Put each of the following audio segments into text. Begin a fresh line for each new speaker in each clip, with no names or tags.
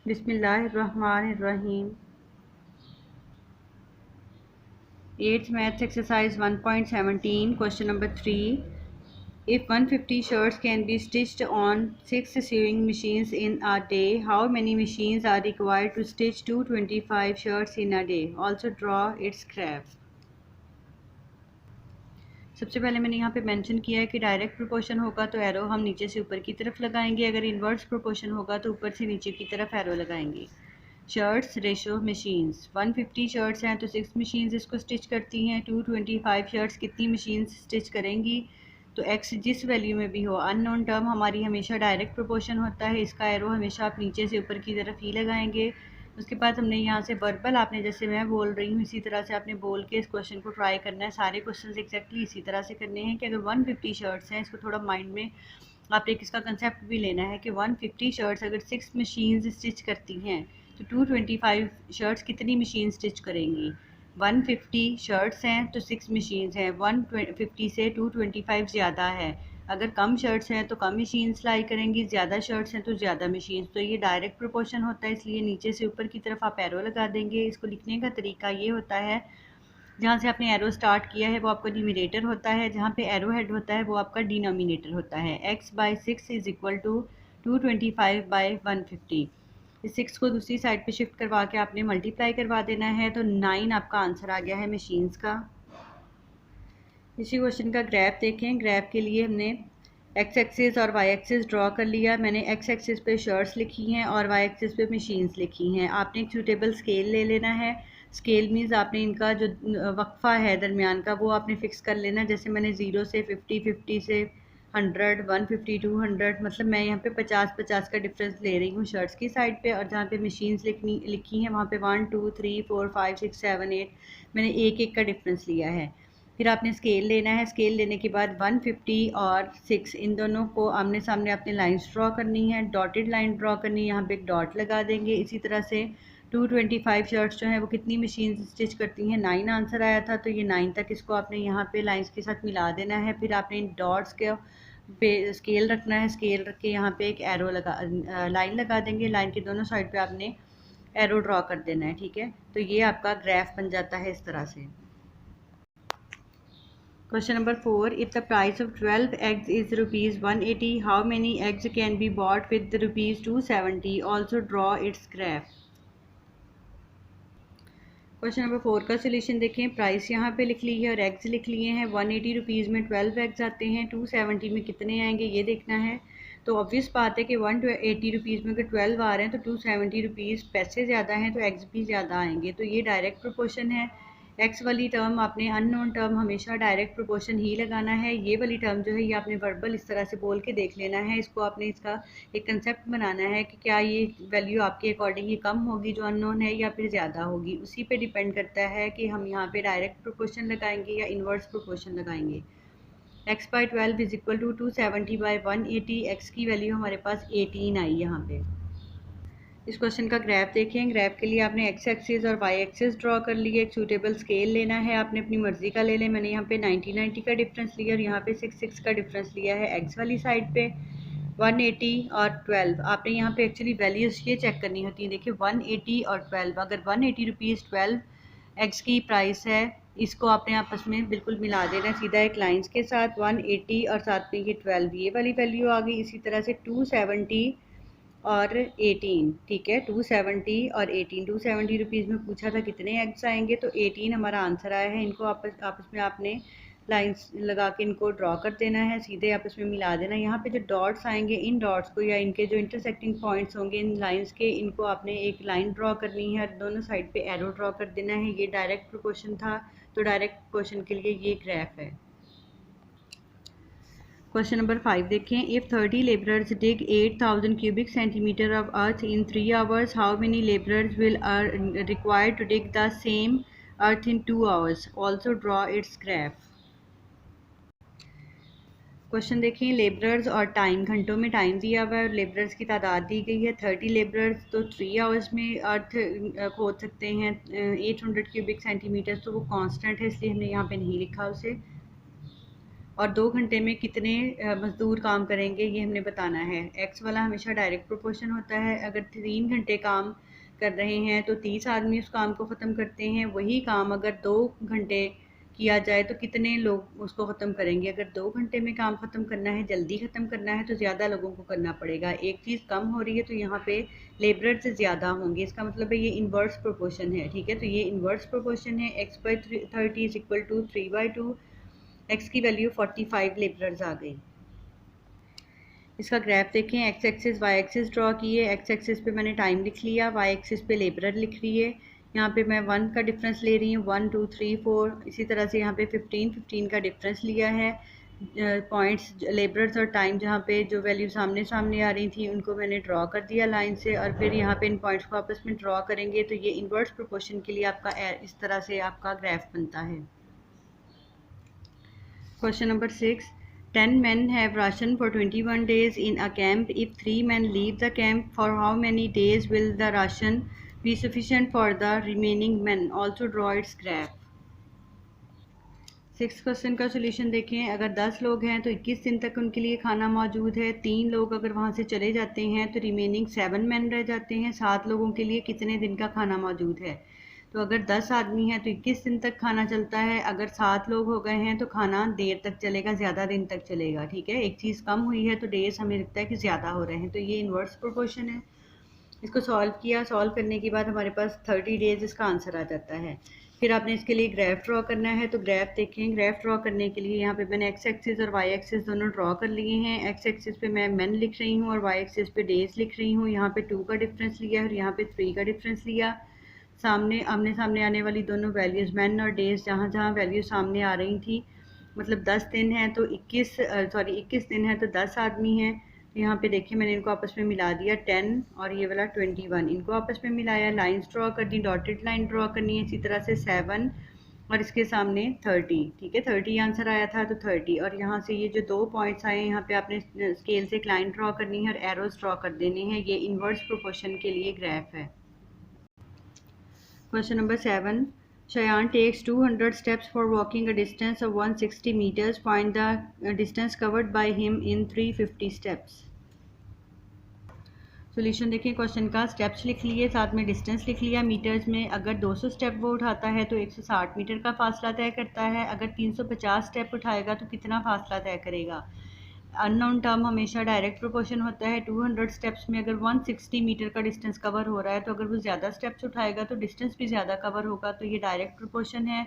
बिस्मिल्लाहिर्रहमानिर्रहीम। 8th Maths Exercise 1.17 Question number 3. If 150 shirts can be stitched on 6 sewing machines in a day, how many machines are required to stitch 225 shirts in a day? Also draw its graph. सबसे पहले मैंने यहाँ पे mention किया है कि direct proportion होगा तो एरो हम नीचे से ऊपर की तरफ लगाएंगे, अगर इन्वर्स प्रोपोर्शन होगा तो ऊपर से नीचे की तरफ एरो लगाएंगे। शर्ट्स रेशो मशीन्स 150 शर्ट्स हैं तो 6 मशीन्स इसको स्टिच करती हैं। 225 शर्ट्स कितनी मशीन्स स्टिच करेंगी? तो एक्स जिस वैल्यू में भी हो, अननोन टर्म हमारी हमेशा डायरेक्ट प्रोपोर्शन होता है, इसका एरो हमेशा आप नीचे से ऊपर की तरफ ही लगाएंगे। उसके बाद हमने यहाँ से वर्बल, आपने जैसे मैं बोल रही हूँ इसी तरह से आपने बोल के इस क्वेश्चन को ट्राई करना है। सारे क्वेश्चन एक्जैक्टली इसी तरह से करने हैं कि अगर 150 शर्ट्स हैं, इसको थोड़ा माइंड में आपने किसका कंसेप्ट भी लेना है कि 150 शर्ट्स अगर 6 मशीन्स स्टिच करती हैं तो 225 शर्ट्स कितनी मशीन स्टिच करेंगी? 150 शर्ट्स हैं तो 6 मशीन्स हैं, 150 से 225 ज़्यादा है। अगर कम शर्ट्स हैं तो कम मशीन सिलाई करेंगी, ज़्यादा शर्ट्स हैं तो ज़्यादा मशीन। तो ये डायरेक्ट प्रोपोर्शन होता है, इसलिए नीचे से ऊपर की तरफ आप एरो लगा देंगे। इसको लिखने का तरीका ये होता है, जहाँ से आपने एरो स्टार्ट किया है वो आपका न्यूमरेटर होता है, जहाँ पे एरो हेड होता है वो आपका डिनोमिनेटर होता है। x/6 is equal to 225/150। इस 6 को दूसरी साइड पे शिफ्ट करवा के आपने मल्टीप्लाई करवा देना है, तो 9 आपका आंसर आ गया है मशीन्स का। इसी क्वेश्चन का ग्राफ देखें। ग्राफ के लिए हमने एक्स एक्सिस और वाई एक्सिस ड्रॉ कर लिया। मैंने एक्स एक्सिस पे शर्ट्स लिखी हैं और वाई एक्सिस पे मशीन्स लिखी हैं। आपने एक सूटेबल स्केल ले लेना है। स्केल मीन्स आपने इनका जो वक्फा है दरमियान का वो आपने फ़िक्स कर लेना। जैसे मैंने 0 से 50, 50 से 100, 150, 200, मतलब मैं यहाँ पे 50-50 का डिफरेंस ले रही हूँ शर्ट्स की साइड पे, और जहाँ पे मशीन्स लिखी हैं वहाँ पे 1, 2, 3, 4, 5, 6, 7, 8 मैंने एक एक का डिफरेंस लिया है। फिर आपने स्केल लेना है। स्केल लेने के बाद 150 और 6 इन दोनों को आमने सामने आपने लाइंस ड्रॉ करनी है, डॉटेड लाइन ड्रॉ करनी है, यहाँ पे एक डॉट लगा देंगे। इसी तरह से 225 शर्ट्स जो हैं वो कितनी मशीन स्टिच करती हैं? 9 आंसर आया था, तो ये 9 तक इसको आपने यहाँ पे लाइंस के साथ मिला देना है। फिर आपने इन डॉट्स के पे स्केल रखना है। स्केल रख के यहाँ पे एक एरो लाइन लगा देंगे। लाइन के दोनों साइड पे आपने एरो ड्रॉ कर देना है, ठीक है। तो ये आपका ग्राफ बन जाता है इस तरह से। Question number 4. If the price of 12 eggs is rupees 180, how many eggs can be bought with the rupees 270? Also draw its graph. Question number 4 का सोल्यूशन देखें। प्राइस यहाँ पे लिख ली है और एग्स लिख लिए हैं। 180 रुपीज़ में 12 एग्स आते हैं, 270 में कितने आएंगे ये देखना है। तो ऑब्वियस बात है कि 180 रुपीज़ में अगर 12 आ रहे हैं तो 270 रुपीज़ पैसे ज़्यादा हैं तो एग्स भी ज़्यादा आएंगे। तो ये डायरेक्ट प्रोपोर्शन है। एक्स वाली टर्म आपने अननोन टर्म हमेशा डायरेक्ट प्रोपोर्शन ही लगाना है। ये वाली टर्म जो है ये आपने वर्बल इस तरह से बोल के देख लेना है। इसको आपने इसका एक कंसेप्ट बनाना है कि क्या ये वैल्यू आपके अकॉर्डिंग ही कम होगी जो अननोन है या फिर ज़्यादा होगी। उसी पे डिपेंड करता है कि हम यहाँ पे डायरेक्ट प्रोपोर्शन लगाएंगे या इन्वर्स प्रोपोर्शन लगाएंगे। x/12 is equal to 270/180। X की वैल्यू हमारे पास 18 आई यहाँ पे। इस क्वेश्चन का ग्राफ देखें। ग्राफ के लिए आपने एक्स एक्सिस और वाई एक्सिस ड्रॉ कर लिए। एक सूटेबल स्केल लेना है, आपने अपनी मर्जी का ले लें। मैंने यहाँ पे 90-90 का डिफरेंस लिया और यहाँ पे 6-6 का डिफरेंस लिया है एक्स वाली साइड पे। 180 और 12 आपने यहाँ पे एक्चुअली वैल्यूज़ ये चेक करनी होती है। देखिए 180 और 12, अगर 180 रुपीज़ 12 एक्स की प्राइस है, इसको आपने आपस में बिल्कुल मिला देना है सीधा एक लाइंस के साथ। 180 और साथ में ये 12, ये वाली वैल्यू आ गई। इसी तरह से 270 और 18, ठीक है। 270 और 18, 270 रुपीज़ में पूछा था कितने एग्स आएंगे, तो 18 हमारा आंसर आया है। इनको आपस में आपने लाइंस लगा के इनको ड्रॉ कर देना है, सीधे आपस में मिला देना। यहाँ पे जो डॉट्स आएंगे, इन डॉट्स को या इनके जो इंटरसेक्टिंग पॉइंट्स होंगे इन लाइंस के, इनको आपने एक लाइन ड्रॉ करनी है और दोनों साइड पे एरो ड्रॉ कर देना है। ये डायरेक्ट प्रोपोर्शन था, तो डायरेक्ट प्रोपोर्शन के लिए ये ग्राफ है। क्वेश्चन नंबर 5 देखें। If 30 labourers dig 8000 cubic centimetre of earth in 3 hours, how many labourers will required to dig the same earth in 2 hours? Also draw its graph. Question देखें। Labourers और time, घंटों में time दिया हुआ है और labourers की तादाद दी गई है। 30 लेबरर्स तो 3 आवर्स में अर्थ खोद सकते हैं। 800 क्यूबिक सेंटीमीटर तो वो कांस्टेंट है, इसलिए हमने यहाँ पे नहीं लिखा उसे। और 2 घंटे में कितने मज़दूर काम करेंगे ये हमने बताना है। एक्स वाला हमेशा डायरेक्ट प्रोपोर्शन होता है। अगर 3 घंटे काम कर रहे हैं तो 30 आदमी उस काम को ख़त्म करते हैं। वही काम अगर 2 घंटे किया जाए तो कितने लोग उसको ख़त्म करेंगे। अगर 2 घंटे में काम ख़त्म करना है, जल्दी ख़त्म करना है, तो ज़्यादा लोगों को करना पड़ेगा। एक चीज़ कम हो रही है तो यहाँ पे लेबर से ज़्यादा होंगे। इसका मतलब है ये इन्वर्स प्रोपोर्शन है। ठीक है, तो ये इन्वर्स प्रोपोर्शन है। x/30 is equal to 3/2। X की वैल्यू 45 लेबरर्स आ गई। इसका ग्राफ देखें, x axis y axis draw किए। एक्स एक्सिस पे मैंने टाइम लिख लिया, वाई एक्सिस पे लेबरर लिख रही है। यहाँ पे मैं 1 का डिफरेंस ले रही हूँ, 1 2 3 4। इसी तरह से यहाँ पे 15 का डिफरेंस लिया है। पॉइंट्स लेबरर्स और टाइम जहाँ पे जो वैल्यू सामने सामने आ रही थी उनको मैंने ड्रॉ कर दिया लाइन से, और फिर यहाँ पे इन पॉइंट्स को आपस में ड्रॉ करेंगे तो ये इन्वर्स प्रोपोर्शन के लिए आपका इस तरह से आपका ग्राफ बनता है। Question number 6. 10 men have ration for 21 days in a camp. If 3 men leave the camp, for how many days will the ration be sufficient for the remaining men? Also draw its graph. 6 question का solution देखें। अगर 10 लोग हैं तो 21 दिन तक उनके लिए खाना मौजूद है। 3 लोग अगर वहाँ से चले जाते हैं तो रिमेनिंग 7 मैन रह जाते हैं। 7 लोगों के लिए कितने दिन का खाना मौजूद है। तो अगर 10 आदमी हैं तो 21 दिन तक खाना चलता है। अगर 7 लोग हो गए हैं तो खाना देर तक चलेगा, ज़्यादा दिन तक चलेगा। ठीक है, एक चीज़ कम हुई है तो डेज हमें लगता है कि ज़्यादा हो रहे हैं, तो ये इन्वर्स प्रोपोर्शन है। इसको सॉल्व किया, सॉल्व करने के बाद हमारे पास 30 डेज इसका आंसर आ जाता है। फिर आपने इसके लिए ग्राफ ड्रॉ करना है। तो ग्राफ देखें, ग्राफ ड्रॉ करने के लिए यहाँ पे मैंने एक्स एक्सिस और वाई एक्सिस दोनों ड्रॉ कर लिए हैं। एक्स एक्सिस पे मैं मैन लिख रही हूँ और वाई एक्सिस पे डेज लिख रही हूँ। यहाँ पे 2 का डिफरेंस लिया और यहाँ पे 3 का डिफरेंस लिया। सामने आमने सामने आने वाली दोनों वैल्यूज़ मैन और डेज जहाँ जहाँ वैल्यू सामने आ रही थी, मतलब 10 दिन है तो 21 दिन है तो 10 आदमी हैं। तो यहाँ पे देखिए मैंने इनको आपस में मिला दिया, 10 और ये वाला 21, इनको आपस में मिलाया। लाइंस ड्रॉ कर दी, डॉटेड लाइन ड्रॉ करनी है। इसी तरह से 7 और इसके सामने 30। ठीक है, 30 आंसर आया था तो 30, और यहाँ से ये जो 2 पॉइंट्स आए हैं यहाँ पे आपने स्केल से एक लाइन ड्रॉ करनी है और एरोज ड्रॉ कर देने हैं। ये इन्वर्स प्रोपोर्शन के लिए ग्राफ है। Question number 7. Shayan takes 200 steps for walking a distance of 160 meters. Find the distance covered by him in 350 steps. Solution देखिए क्वेश्चन का। स्टेप्स लिख लिए, साथ में डिस्टेंस लिख लिया मीटर्स में। अगर 200 स्टेप वो उठाता है तो 160 मीटर का फासला तय करता है। अगर 350 स्टेप उठाएगा तो कितना फासला तय करेगा। अननोन टर्म हमेशा डायरेक्ट प्रोपोर्शन होता है। 200 स्टेप्स में अगर 160 मीटर का डिस्टेंस कवर हो रहा है तो अगर वो ज़्यादा स्टेप्स उठाएगा तो डिस्टेंस भी ज़्यादा कवर होगा, तो ये डायरेक्ट प्रोपोर्शन है।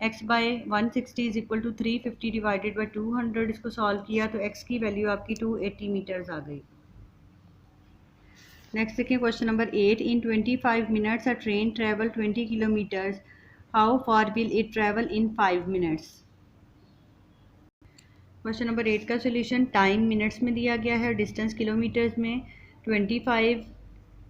x by 160 is equal to 350 divided by 200। इसको सॉल्व किया तो x की वैल्यू आपकी 280 मीटर्स आ गई। नेक्स्ट देखिए question number 8. In 25 minutes a train travel 20 kilometres. How far will it travel in 5 minutes? Question number 8 का solution time minutes में दिया गया है और डिस्टेंस किलोमीटर्स में। 25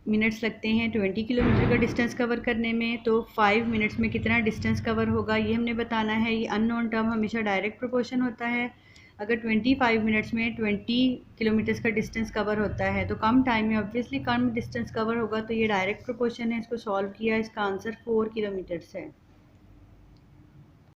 मिनट्स लगते हैं 20 किलोमीटर का डिस्टेंस कवर करने में, तो 5 मिनट्स में कितना डिस्टेंस कवर होगा ये हमने बताना है। ये अननोन टर्म हमेशा डायरेक्ट प्रोपोर्शन होता है। अगर 25 मिनट्स में 20 किलोमीटर्स का डिस्टेंस कवर होता है तो कम टाइम में ऑब्वियसली कम डिस्टेंस कवर होगा, तो ये डायरेक्ट प्रोपोर्शन है। इसको सॉल्व किया, इसका आंसर 4 किलोमीटर्स है।